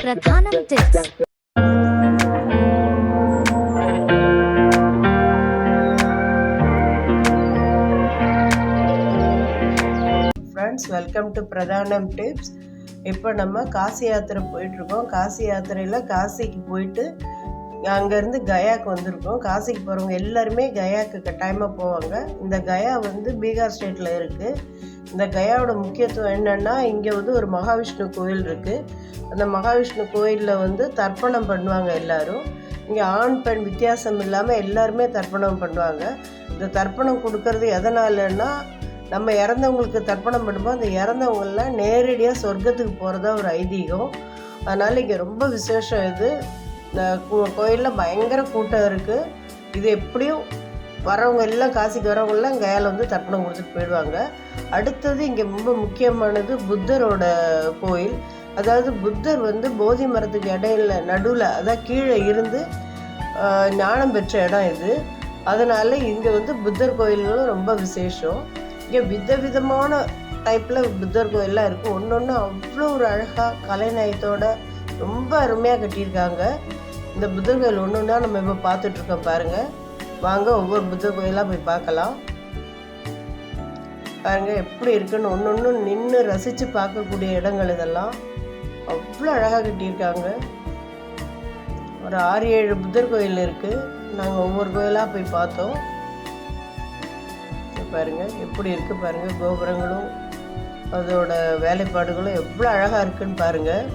பிரதானம் tips. Friends, welcome to பிரதானம் tips. இப்போ நம்ம காசி யாத்திரை போயிட்டுருக்கோம். காசி யாத்திரையில் காசிக்கு போயிட்டு அங்கேருந்து கயாவுக்கு வந்திருக்கோம். காசிக்கு போகிறவங்க எல்லாருமே கயாவுக்கு கட்டாயமாக போவாங்க. இந்த கயா வந்து பீகார் ஸ்டேட்டில் இருக்குது. இந்த கயாவோட முக்கியத்துவம் என்னென்னா, இங்கே வந்து ஒரு மகாவிஷ்ணு கோயில் இருக்குது. அந்த மகாவிஷ்ணு கோயிலில் வந்து தர்ப்பணம் பண்ணுவாங்க எல்லோரும். இங்கே ஆண் பெண் வித்தியாசம் இல்லாமல் எல்லாருமே தர்ப்பணம் பண்ணுவாங்க. இந்த தர்ப்பணம் கொடுக்கறது எதனாலன்னா, நம்ம இறந்தவங்களுக்கு தர்ப்பணம் பண்ணும்போது அந்த இறந்தவங்களாம் நேரடியாக சொர்க்கத்துக்கு போகிறதா ஒரு ஐதீகம். அதனால் இங்கே ரொம்ப விசேஷம் இது. இந்த கோயிலில் பயங்கர கூட்டம் இருக்குது. இது எப்படியும் வரவங்க எல்லாம், காசிக்கு வரவங்கெல்லாம் கயாவில் வந்து தர்ப்பணம் கொடுத்துட்டு போயிடுவாங்க. அடுத்தது இங்கே ரொம்ப முக்கியமானது புத்தரோட கோயில். அதாவது புத்தர் வந்து போதி மரத்துக்கு இடையில நடுவில், அதாவது கீழே இருந்து ஞானம் பெற்ற இடம் இது. அதனால் இங்கே வந்து புத்தர் கோயில்களும் ரொம்ப விசேஷம். இங்கே விதவிதமான டைப்பில் புத்தர் கோயிலெலாம் இருக்குது. ஒன்று ஒன்று அவ்வளோ ஒரு அழகாக கலைநயத்தோட ரொம்ப அருமையாக கட்டியிருக்காங்க. இந்த புத்தர் கோயில் ஒன்று ஒன்றா நம்ம இப்போ பார்த்துட்ருக்கோம் பாருங்கள். வாங்க ஒவ்வொரு புத்தர் கோயிலாக போய் பார்க்கலாம். பாருங்கள் எப்படி இருக்குன்னு ஒன்று ஒன்று நின்று ரசித்து பார்க்கக்கூடிய இடங்கள் இதெல்லாம். அவ்வளோ அழகாக கட்டியிருக்காங்க. ஒரு 6-7 புத்தர் கோயில் இருக்குது. நாங்கள் ஒவ்வொரு கோயிலாக போய் பார்த்தோம். பாருங்கள் எப்படி இருக்குது பாருங்கள். கோபுரங்களும் அதோட வேலைப்பாடுகளும் எவ்வளோ அழகாக இருக்குன்னு பாருங்கள்.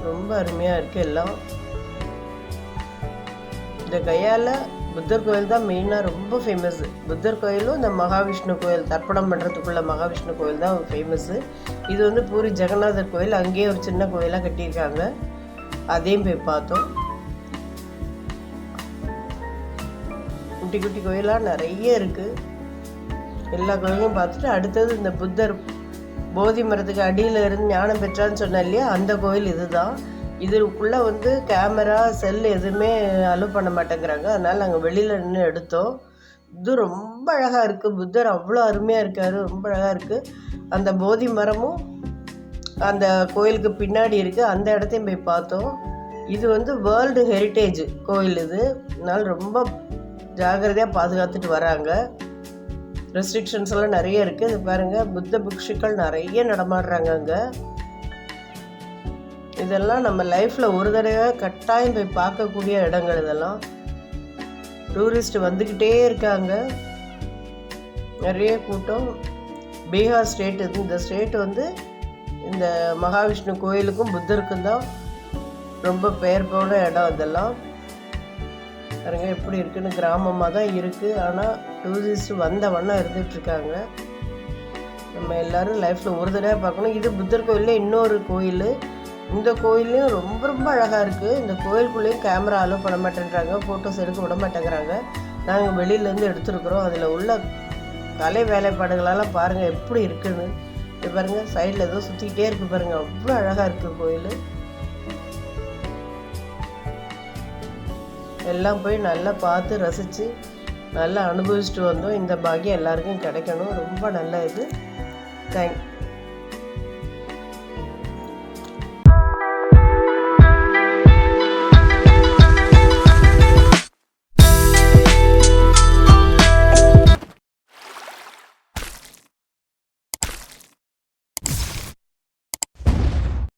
ரொம்ப அருமையாக இருக்குது எல்லாம். இந்த கயாவில் புத்தர் கோயில் தான் மெயினாக ரொம்ப ஃபேமஸ்ஸு. புத்தர் கோயிலும் இந்த மகாவிஷ்ணு கோயில், தர்ப்பணம் பண்ணுறதுக்குள்ள மகாவிஷ்ணு கோயில் தான் ஃபேமஸ்ஸு. இது வந்து பூரி ஜெகநாதர் கோயில். அங்கேயே ஒரு சின்ன கோயிலாக கட்டியிருக்காங்க. அதையும் போய் பார்த்தோம். குட்டி குட்டி கோயிலாக நிறைய இருக்குது. எல்லா கோயிலையும் பார்த்துட்டு அடுத்தது இந்த புத்தர் போதி மரத்துக்கு அடியில் இருந்து ஞானம் பெற்றான்னு சொன்னேன் இல்லையா, அந்த கோயில் இதுதான். இதுக்குள்ளே வந்து கேமரா செல் எதுவுமே அலோவ் பண்ண மாட்டேங்கிறாங்க. அதனால் நாங்கள் வெளியில் நின்று எடுத்தோம். இது ரொம்ப அழகாக இருக்குது. புத்தர் அவ்வளோ அருமையாக இருக்கார். ரொம்ப அழகாக இருக்குது. அந்த போதி மரமும் அந்த கோயிலுக்கு பின்னாடி இருக்குது. அந்த இடத்தையும் போய் பார்த்தோம். இது வந்து வேர்ல்டு ஹெரிட்டேஜ் கோயில் இது. அதனால் ரொம்ப ஜாகிரதையாக பாதுகாத்துட்டு வராங்க. ரெஸ்ட்ரிக்ஷன்ஸ் எல்லாம் நிறைய இருக்குது. இது பாருங்கள், புத்த பிக்ஷுக்கள் நிறைய நடமாடுறாங்க அங்கே. இதெல்லாம் நம்ம லைஃப்பில் ஒரு தடவை கட்டாயம் போய் பார்க்கக்கூடிய இடங்கள் இதெல்லாம். டூரிஸ்ட் வந்துக்கிட்டே இருக்காங்க. நிறைய கூட்டம். பீகார் ஸ்டேட் இது. இந்த ஸ்டேட் வந்து இந்த மகாவிஷ்ணு கோயிலுக்கும் புத்தருக்கும் தான் ரொம்ப பெயர் போன இடம் இதெல்லாம். பாருங்க எப்படி இருக்குன்னு. கிராமமாக தான் இருக்குது. ஆனால் டூரிஸ்ட் வந்த வண்ணம் இருந்துகிட்ருக்காங்க. நம்ம எல்லோரும் லைஃப்பில் ஒரு தடவை பார்க்கணும். இது புத்தர் கோயிலில் இன்னொரு கோயில். இந்த கோயிலையும் ரொம்ப ரொம்ப அழகாக இருக்குது. இந்த கோயிலுக்குள்ளேயும் கேமரா அலோவ் பண்ண மாட்டேன்றாங்க. ஃபோட்டோஸ் எடுக்க விட மாட்டேங்கிறாங்க. நாங்கள் வெளியிலேருந்து எடுத்துருக்குறோம். அதில் உள்ள கலை வேலைப்பாடுகளெல்லாம் பாருங்கள் எப்படி இருக்குன்னு. இது பாருங்கள், சைடில் ஏதோ சுற்றிக்கிட்டே இருக்குது பாருங்கள். அவ்வளோ அழகாக இருக்குது கோயில். எல்லாம் போய் நல்லா பார்த்து ரசித்து நல்லா அனுபவிச்சுட்டு வந்தோம். இந்த பாக்கியம் எல்லாருக்கும் கிடைக்கணும். ரொம்ப நல்ல இது. தேங்க்யூ.